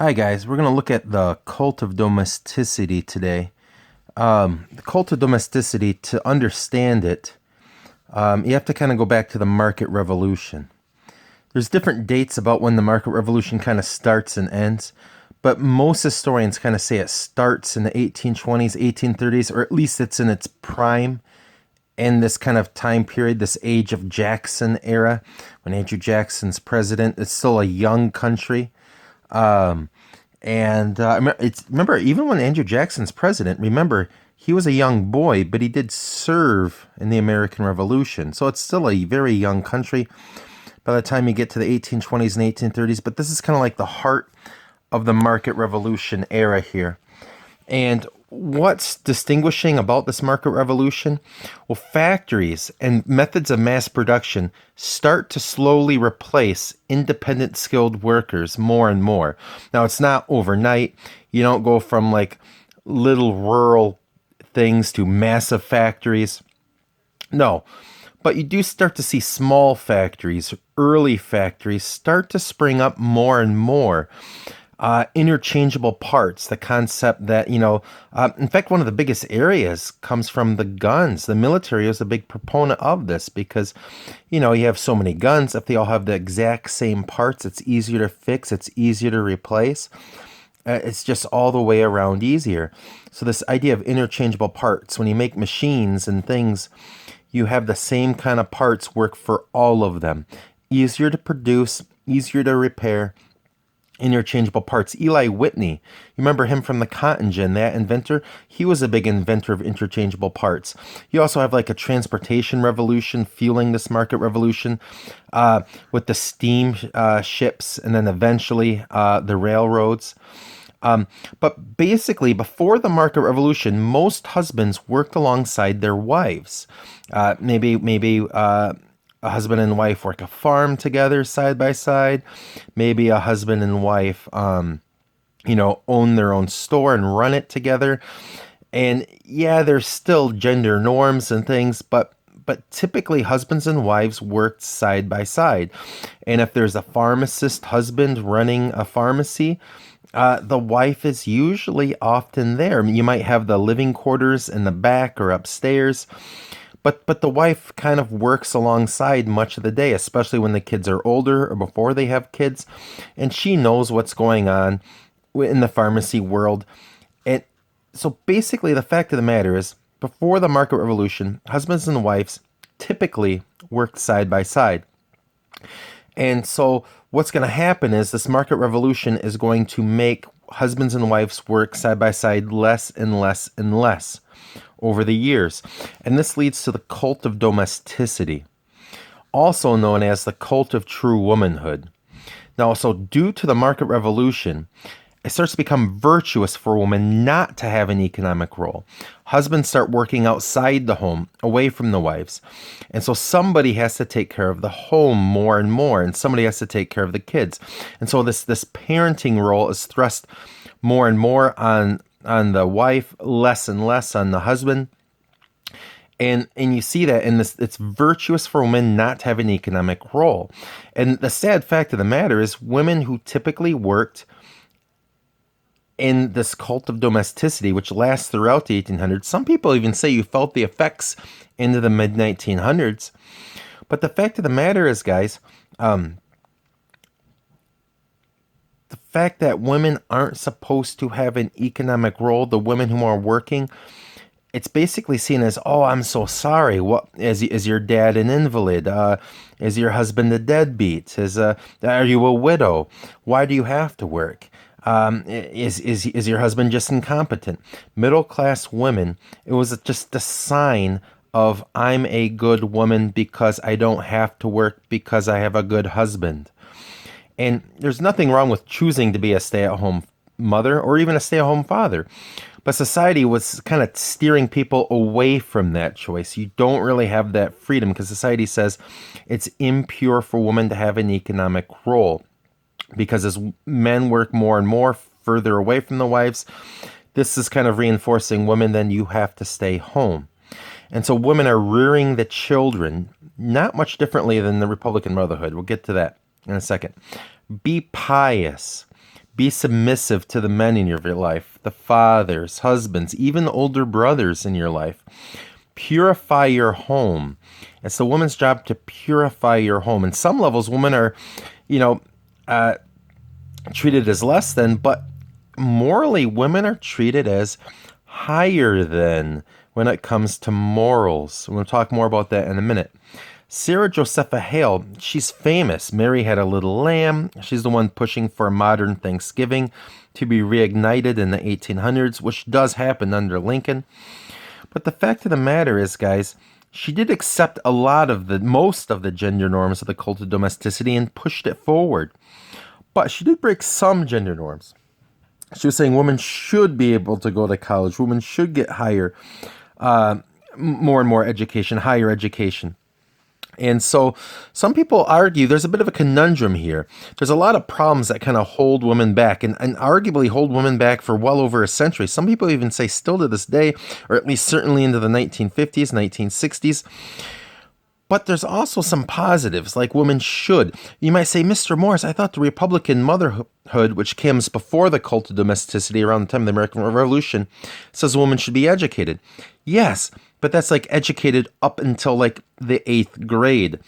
Hi, guys. We're going to look at the Cult of Domesticity today. The Cult of Domesticity, to understand it, you have to kind of go back to the market revolution. There's different dates about when the market revolution kind of starts and ends, but most historians kind of say it starts in the 1820s, 1830s, or at least it's in its prime in this kind of time period, this age of Jackson era, when Andrew Jackson's president. It's still a young country. Remember, even when Andrew Jackson's president, remember, he was a young boy, but he did serve in the American Revolution. So it's still a very young country by the time you get to the 1820s and 1830s. But this is kind of like the heart of the market revolution era here. And what's distinguishing about this market revolution? Well, factories and methods of mass production start to slowly replace independent skilled workers more and more. Now, it's not overnight. You don't go from like little rural things to massive factories. No. But you do start to see small factories, early factories start to spring up more and more. Interchangeable parts, the concept that, in fact, one of the biggest areas comes from the guns. The military is a big proponent of this because, you have so many guns. If they all have the exact same parts, it's easier to fix, it's easier to replace. It's just all the way around easier. So this idea of interchangeable parts, when you make machines and things, you have the same kind of parts work for all of them. Easier to produce, easier to repair. Interchangeable parts. Eli Whitney, you remember him from the cotton gin, that inventor? He was a big inventor of interchangeable parts. You also have like a transportation revolution fueling this market revolution with the steam ships and then eventually the railroads. But basically, before the market revolution, most husbands worked alongside their wives. Maybe a husband and wife work a farm together side by side. Maybe a husband and wife, own their own store and run it together. And yeah, there's still gender norms and things, but typically husbands and wives worked side by side. And if there's a pharmacist husband running a pharmacy, the wife is usually often there. You might have the living quarters in the back or upstairs. But the wife kind of works alongside much of the day, especially when the kids are older or before they have kids, and she knows what's going on in the pharmacy world. And so basically the fact of the matter is, before the market revolution, husbands and wives typically worked side by side. And so what's going to happen is this market revolution is going to make husbands and wives work side by side less and less and less over the years. And this leads to the cult of domesticity, also known as the cult of true womanhood. Now, so due to the market revolution, it starts to become virtuous for women not to have an economic role. Husbands start working outside the home, away from the wives. And so somebody has to take care of the home more and more, and somebody has to take care of the kids. And so this parenting role is thrust more and more on the wife, less and less on the husband. And you see that in this, it's virtuous for women not to have an economic role. And the sad fact of the matter is, women who typically worked in this cult of domesticity, which lasts throughout the 1800s, some people even say you felt the effects into the mid-1900s. But the fact of the matter is, guys, the fact that women aren't supposed to have an economic role, the women who are working, it's basically seen as, oh, I'm so sorry. What is your dad an invalid? Is your husband a deadbeat? Are you a widow? Why do you have to work? Is your husband just incompetent? Middle class women, it was just a sign of, I'm a good woman because I don't have to work because I have a good husband. And there's nothing wrong with choosing to be a stay-at-home mother or even a stay-at-home father. But society was kind of steering people away from that choice. You don't really have that freedom because society says it's impure for women to have an economic role. Because as men work more and more further away from the wives, this is kind of reinforcing women, then you have to stay home. And so women are rearing the children not much differently than the Republican Motherhood. We'll get to that in a second. Be pious. Be submissive to the men in your life, the fathers, husbands, even older brothers in your life. Purify your home. It's the woman's job to purify your home. In some levels, women are, you know, treated as less than, but morally, women are treated as higher than when it comes to morals. We'll talk more about that in a minute. Sarah Josepha Hale, she's famous. Mary had a little lamb. She's the one pushing for modern Thanksgiving to be reignited in the 1800s, which does happen under Lincoln. But the fact of the matter is, guys, she did accept most of the gender norms of the cult of domesticity and pushed it forward. But she did break some gender norms. She was saying women should be able to go to college. Women should get more and more education, higher education. And so some people argue there's a bit of a conundrum here. There's a lot of problems that kind of hold women back and arguably hold women back for well over a century. Some people even say still to this day, or at least certainly into the 1950s, 1960s. But there's also some positives, like women should. You might say, Mr. Morris, I thought the Republican motherhood, which comes before the cult of domesticity around the time of the American Revolution, says a woman should be educated. Yes, but that's like educated up until like the 8th grade.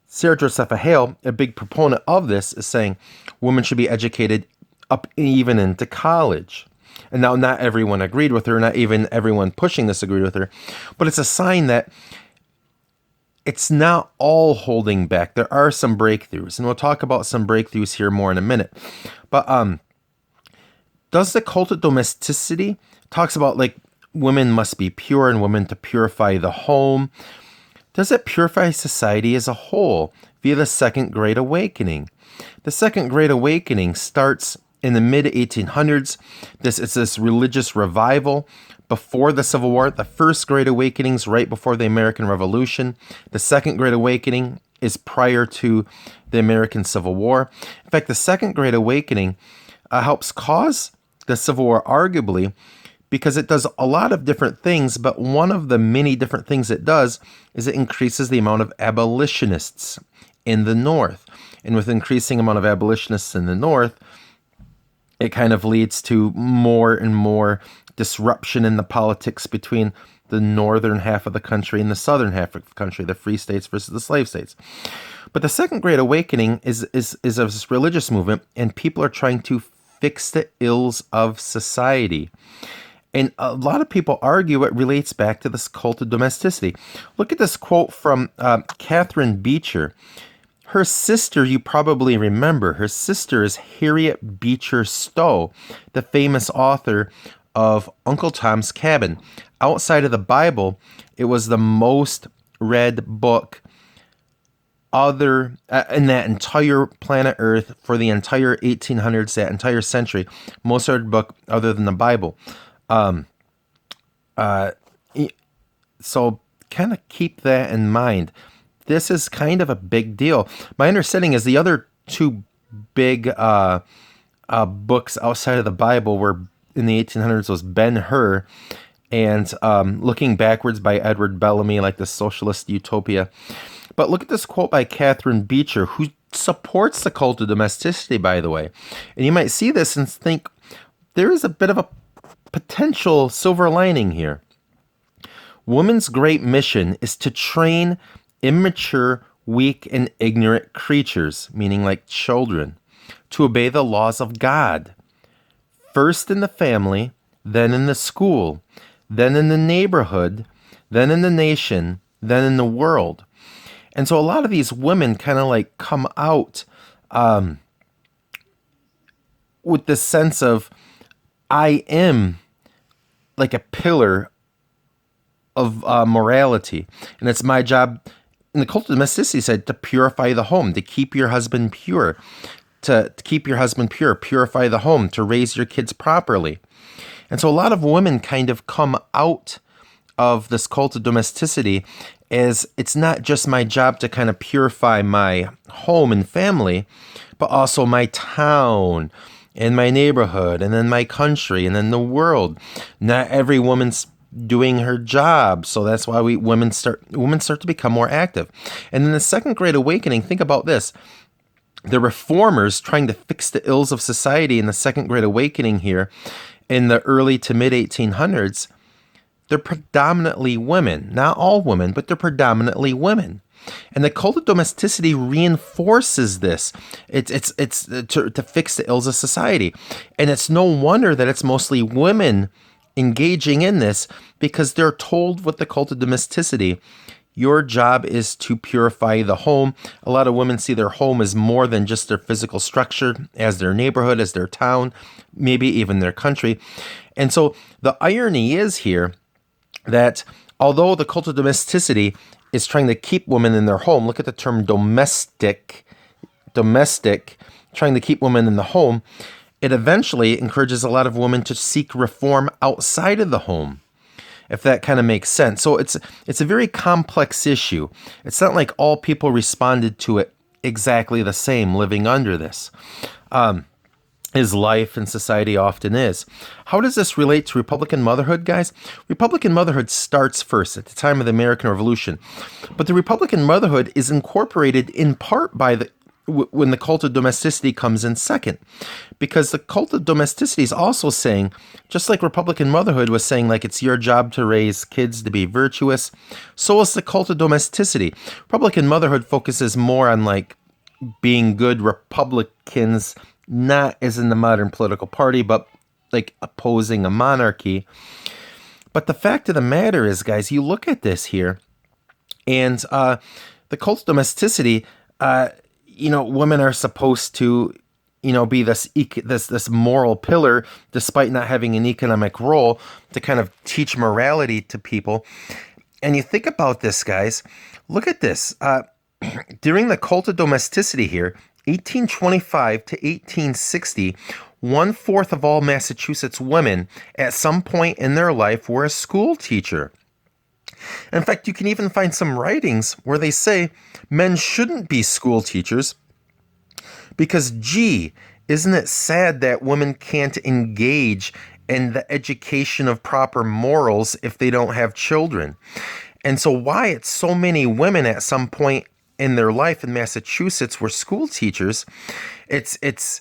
Sarah Josepha Hale, a big proponent of this, is saying women should be educated up even into college. And now not everyone agreed with her, not even everyone pushing this agreed with her, but it's a sign that it's not all holding back. There are some breakthroughs, and we'll talk about some breakthroughs here more in a minute. But does the cult of domesticity talks about like women must be pure and women to purify the home? Does it purify society as a whole via the Second Great Awakening? The Second Great Awakening starts in the mid-1800s. It's this religious revival before the Civil War. The First Great Awakening is right before the American Revolution. The Second Great Awakening is prior to the American Civil War. In fact, the Second Great Awakening helps cause the Civil War, arguably, because it does a lot of different things, but one of the many different things it does is it increases the amount of abolitionists in the North. And with increasing amount of abolitionists in the North, it kind of leads to more and more disruption in the politics between the northern half of the country and the southern half of the country, the free states versus the slave states. But the Second Great Awakening is a religious movement, and people are trying to fix the ills of society. And a lot of people argue it relates back to this cult of domesticity. Look at this quote from Catherine Beecher. Her sister, you probably remember, her sister is Harriet Beecher Stowe, the famous author of Uncle Tom's Cabin. Outside of the Bible, it was the most read book in that entire planet Earth for the entire 1800s, that entire century. Most read book other than the Bible. So kind of keep that in mind. This is kind of a big deal. My understanding is the other two big books outside of the Bible were in the 1800s was Ben-Hur and Looking Backwards by Edward Bellamy, like the socialist utopia. But look at this quote by Catherine Beecher, who supports the cult of domesticity, by the way. And you might see this and think there is a bit of a potential silver lining here. Woman's great mission is to train immature, weak, and ignorant creatures, meaning like children, to obey the laws of God. First in the family, then in the school, then in the neighborhood, then in the nation, then in the world. And so a lot of these women kind of like come out with this sense of, I am like a pillar of morality. And it's my job, and the cult of domesticity said, to purify the home, to keep your husband pure, purify the home, to raise your kids properly. And so a lot of women kind of come out of this cult of domesticity as it's not just my job to kind of purify my home and family, but also my town and my neighborhood and then my country and then the world. Not every woman's doing her job. So that's why women start to become more active. And in the Second Great Awakening, think about this. the reformers trying to fix the ills of society in the Second Great Awakening here in the early to mid 1800s, they're predominantly women. Not all women, but they're predominantly women. And the cult of domesticity reinforces this. It's to fix the ills of society. And it's no wonder that it's mostly women engaging in this, because they're told with the cult of domesticity, your job is to purify the home. A lot of women see their home as more than just their physical structure, as their neighborhood, as their town, maybe even their country. And so the irony is here that although the cult of domesticity is trying to keep women in their home, look at the term domestic, trying to keep women in the home, it eventually encourages a lot of women to seek reform outside of the home, if that kind of makes sense. So it's a very complex issue. It's not like all people responded to it exactly the same living under this. As life and society often is. How does this relate to Republican motherhood, guys? Republican motherhood starts first at the time of the American Revolution, but the Republican motherhood is incorporated in part by when the cult of domesticity comes in second, because the cult of domesticity is also saying, just like Republican motherhood was saying, like it's your job to raise kids to be virtuous, so is the cult of domesticity. Republican motherhood focuses more on like being good Republicans, not as in the modern political party, but like opposing a monarchy. But the fact of the matter is, guys, you look at this here, and the cult of domesticity, women are supposed to, be this moral pillar, despite not having an economic role, to kind of teach morality to people. And you think about this, guys. Look at this. During the cult of domesticity here, 1825 to 1860, 1/4 of all Massachusetts women at some point in their life were a school teacher. In fact, you can even find some writings where they say men shouldn't be school teachers because, gee, isn't it sad that women can't engage in the education of proper morals if they don't have children? And so why it's so many women at some point in their life in Massachusetts were school teachers, it's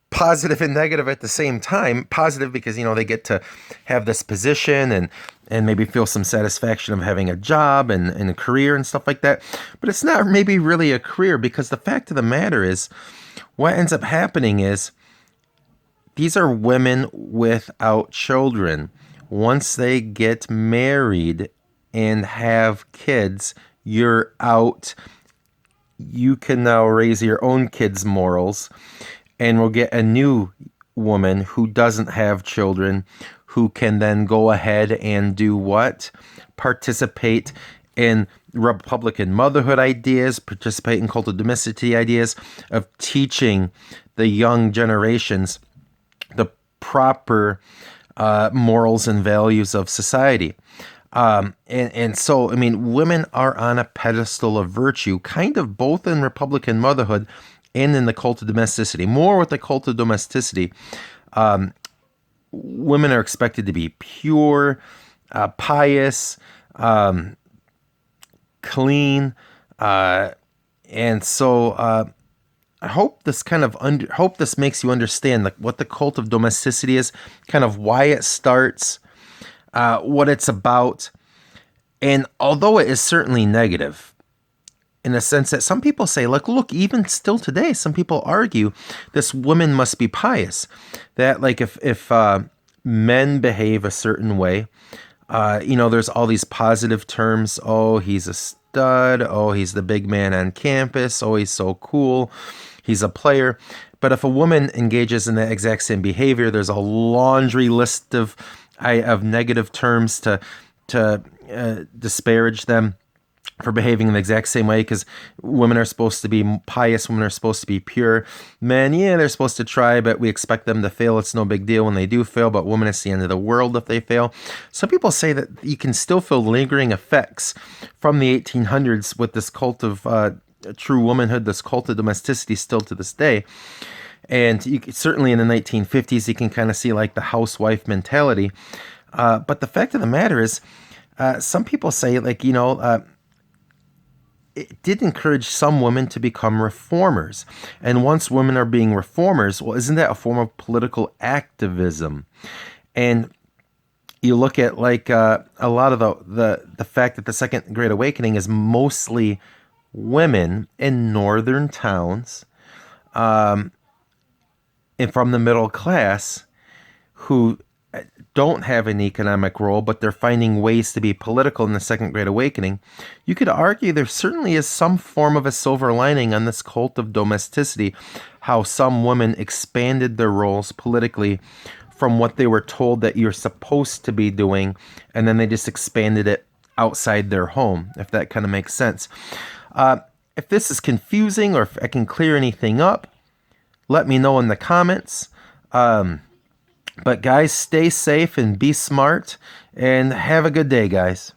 positive and negative at the same time. Positive because, they get to have this position and maybe feel some satisfaction of having a job and a career and stuff like that. But it's not maybe really a career, because the fact of the matter is, what ends up happening is these are women without children. Once they get married and have kids, you're out. You can now raise your own kids' morals, and we'll get a new woman who doesn't have children, who can then go ahead and do what? Participate in Republican motherhood ideas, participate in cult of domesticity ideas, of teaching the young generations the proper morals and values of society. And so, women are on a pedestal of virtue, kind of both in Republican motherhood and in the cult of domesticity. More with the cult of domesticity, women are expected to be pure, pious, clean, and so I hope this hope this makes you understand what the cult of domesticity is, kind of why it starts. What it's about. And although it is certainly negative, in the sense that some people say, look, even still today, some people argue this woman must be pious. That if men behave a certain way, there's all these positive terms. Oh, he's a stud. Oh, he's the big man on campus. Oh, he's so cool. He's a player. But if a woman engages in the exact same behavior, there's a laundry list of negative terms to disparage them for behaving in the exact same way, because women are supposed to be pious, women are supposed to be pure. Men, they're supposed to try, but we expect them to fail. It's no big deal when they do fail, but women, it's the end of the world if they fail. Some people say that you can still feel lingering effects from the 1800s with this cult of true womanhood, this cult of domesticity still to this day. And certainly in the 1950s, you can kind of see the housewife mentality. But the fact of the matter is, some people say, it did encourage some women to become reformers. And once women are being reformers, well, isn't that a form of political activism? And you look at like a lot of the fact that the Second Great Awakening is mostly women in northern towns and from the middle class who don't have an economic role, but they're finding ways to be political in the Second Great Awakening. You could argue there certainly is some form of a silver lining on this cult of domesticity, how some women expanded their roles politically from what they were told that you're supposed to be doing, and then they just expanded it outside their home, if that kind of makes sense. If this is confusing or if I can clear anything up, let me know in the comments. But guys, stay safe and be smart and have a good day, guys.